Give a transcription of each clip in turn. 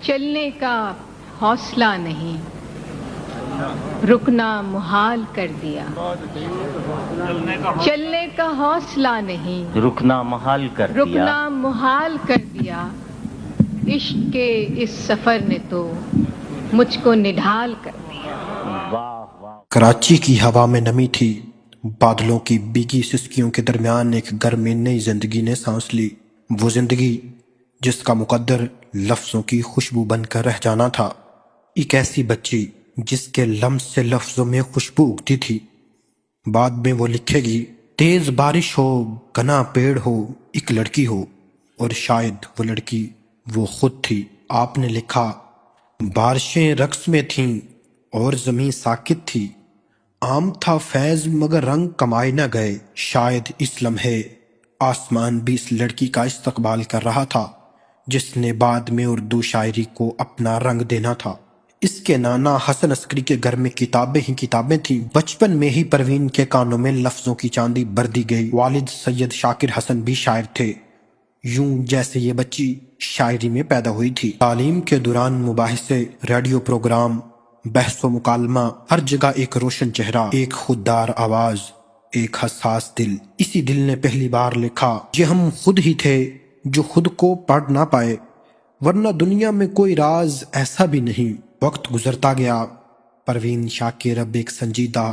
चलने का हौसला नहीं, रुकना मुहाल कर दिया। चलने का हौसला नहीं, रुकना महाल कर दिया। रुकना मुहाल कर दिया। इश्क के इस सफर ने तो मुझको निढाल कर दिया। वाह वाह। कराची की हवा में नमी थी, बादलों की भीगी सिसकियों के दरमियान एक गर्म नई जिंदगी ने सांस ली। वो जिंदगी जिसका मुकद्दर लफ्जों की खुशबू बनकर रह जाना था। एक ऐसी बच्ची जिसके लम्स से लफ्जों में खुशबू उगती थी। बाद में वो लिखेगी, तेज बारिश हो, घना पेड़ हो, एक लड़की हो, और शायद वो लड़की वो खुद थी। आपने लिखा, बारिशें रक्स में थीं और ज़मीं साकित थी। आम था फैज मगर रंग कमाए न गए। शायद इस लम्हे आसमान भी इस लड़की का इस्तकबाल कर रहा था, जिसने बाद में उर्दू शायरी को अपना रंग देना था। इसके नाना हसन अस्करी के घर में किताबें ही किताबें थीं। बचपन में ही परवीन के कानों में लफ्जों की चांदी भर दी गई। वालिद सैयद शाकिर हसन भी शायर थे, यूं जैसे ये बच्ची शायरी में पैदा हुई थी। तालीम के दौरान मुबाहिसे, रेडियो प्रोग्राम, बहसो मुकालमा, हर जगह एक रोशन चेहरा, एक खुददार आवाज, एक हसास दिल। इसी दिल ने पहली बार लिखा, ये हम खुद ही थे जो खुद को पढ़ ना पाए, वरना दुनिया में कोई राज ऐसा भी नहीं। वक्त गुजरता गया। परवीन शाकिर अब एक संजीदा,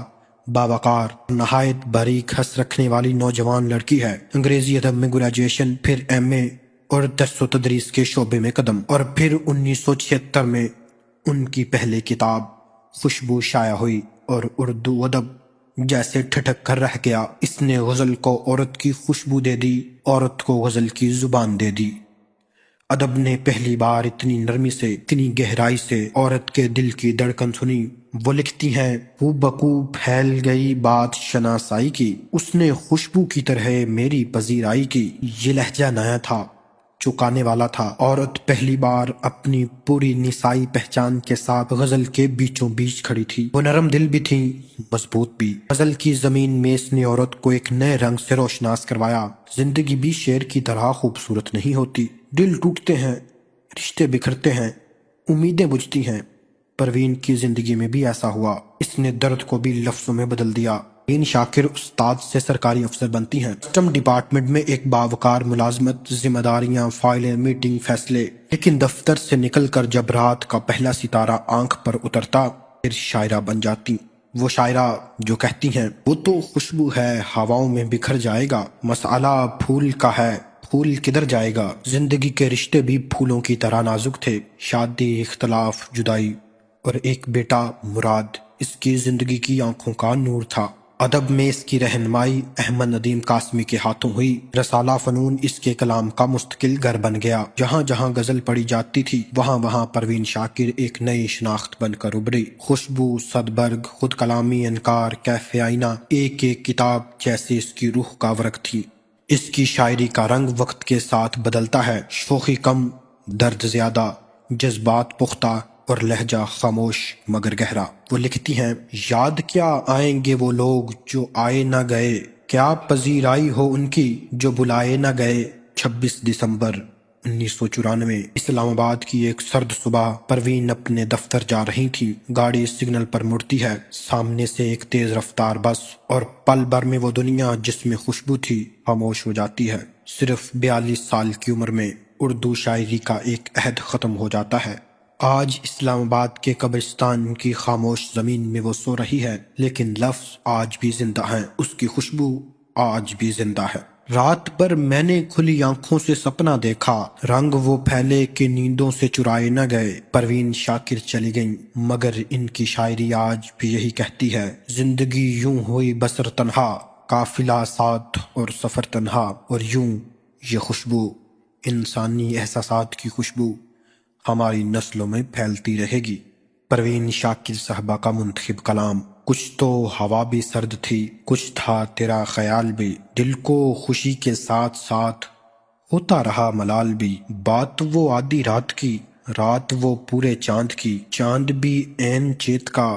बावकार, नहायत बारीक हंस रखने वाली नौजवान लड़की है। अंग्रेजी अदब में ग्रेजुएशन, फिर एमए और दर्स व तदरीस के शोबे में कदम, और फिर 1976 में उनकी पहली किताब खुशबू शाया हुई और उर्दू अदब जैसे ठिठक कर रह गया। इसने गजल को औरत की खुशबू दे दी, औरत को गजल की जुबान दे दी। अदब ने पहली बार इतनी नरमी से, इतनी गहराई से औरत के दिल की धड़कन सुनी। वो लिखती हैं, हू बकू फैल गई बात शनासाई की, उसने खुशबू की तरह मेरी पजीराई की। ये लहजा नया था, चुकाने वाला था। औरत पहली बार अपनी पूरी निसाई पहचान के साथ गजल के बीचों बीच खड़ी थी। वो नरम दिल भी थी, मजबूत भी। गजल की जमीन में इसने औरत को एक नए रंग से रोशनास करवाया। जिंदगी भी शेर की तरह खूबसूरत नहीं होती। दिल टूटते हैं, रिश्ते बिखरते हैं, उम्मीदें बुझती हैं। परवीन की जिंदगी में भी ऐसा हुआ। इसने दर्द को भी लफ्जों में बदल दिया। परवीन शाकिर उस्ताद से सरकारी अफसर बनती हैं। कस्टम डिपार्टमेंट में एक बावकार मुलाजमत, जिम्मेदारियां, फाइलें, मीटिंग, फैसले। लेकिन दफ्तर से निकलकर जब रात का पहला सितारा आंख पर उतरता, फिर शायरा बन जाती। वो शायरा जो कहती हैं, वो तो खुशबू है, हवाओं में बिखर जाएगा। मसाला फूल का है, फूल किधर जाएगा। जिंदगी के रिश्ते भी फूलों की तरह नाजुक थे। शादी, इख्तलाफ, जुदाई और एक बेटा मुराद इसकी जिंदगी की आंखों का नूर था। अदब में इसकी रहनुमाई अहमद नदीम कासमी के हाथों हुई। रसाला फनून इसके कलाम का मुस्तकिल घर बन गया। जहाँ जहाँ गजल पढ़ी जाती थी, वहाँ वहाँ परवीन शाकिर एक नई शनाख्त बनकर उभरी। खुशबू, सदबर्ग, खुद कलामी, अनकार, कैफे आईना, एक एक किताब जैसे इसकी रूह का वर्क थी। इसकी शायरी का रंग वक्त के साथ बदलता है। शोखी कम, दर्द ज्यादा, जज्बात पुख्ता और लहजा खामोश मगर गहरा। वो लिखती हैं, याद क्या आएंगे वो लोग जो आए न गए, क्या पजीराई हो उनकी जो बुलाए न गए। 26 दिसंबर 1994 इस्लामाबाद की एक सर्द सुबह परवीन अपने दफ्तर जा रही थी। गाड़ी सिग्नल पर मुड़ती है। सामने से एक तेज रफ्तार बस, और पल भर में वो दुनिया जिसमें खुशबू थी खामोश हो जाती है। सिर्फ 42 साल की उम्र में उर्दू शायरी का एक अहद खत्म हो जाता है। आज इस्लामाबाद के कब्रिस्तान की खामोश जमीन में वो सो रही है, लेकिन लफ्ज आज भी जिंदा है, उसकी खुशबू आज भी जिंदा है। रात भर मैंने खुली आंखों से सपना देखा, रंग वो फैले कि नींदों से चुराए न गए। परवीन शाकिर चली गईं, मगर इनकी शायरी आज भी यही कहती है, जिंदगी यूं हुई बसर तन्हा, काफिला साथ और सफर तन्हा, और यूं ये खुशबू, इंसानी एहसासात की खुशबू हमारी नस्लों में फैलती रहेगी। परवीन शाकिर साहबा का मुंतखब कलाम। कुछ तो हवा भी सर्द थी, कुछ था तेरा ख्याल भी, दिल को खुशी के साथ साथ होता रहा मलाल भी। बात वो आधी रात की, रात वो पूरे चांद की, चांद भी ऐन चेत का,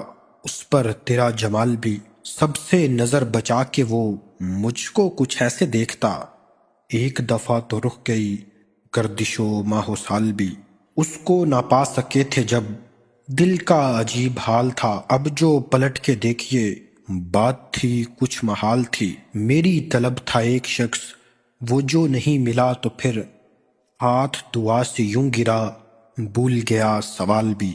उस पर तेरा जमाल भी। सबसे नजर बचा के वो मुझको कुछ ऐसे देखता, एक दफा तो रुक गई गर्दिशो माहो साल भी। اس کو نہ پا سکے تھے جب دل کا عجیب حال تھا، اب جو پلٹ کے دیکھیے بات تھی کچھ محال تھی، میری طلب تھا ایک شخص وہ جو نہیں ملا، تو پھر ہاتھ دعا سے یوں گرا، بھول گیا سوال بھی۔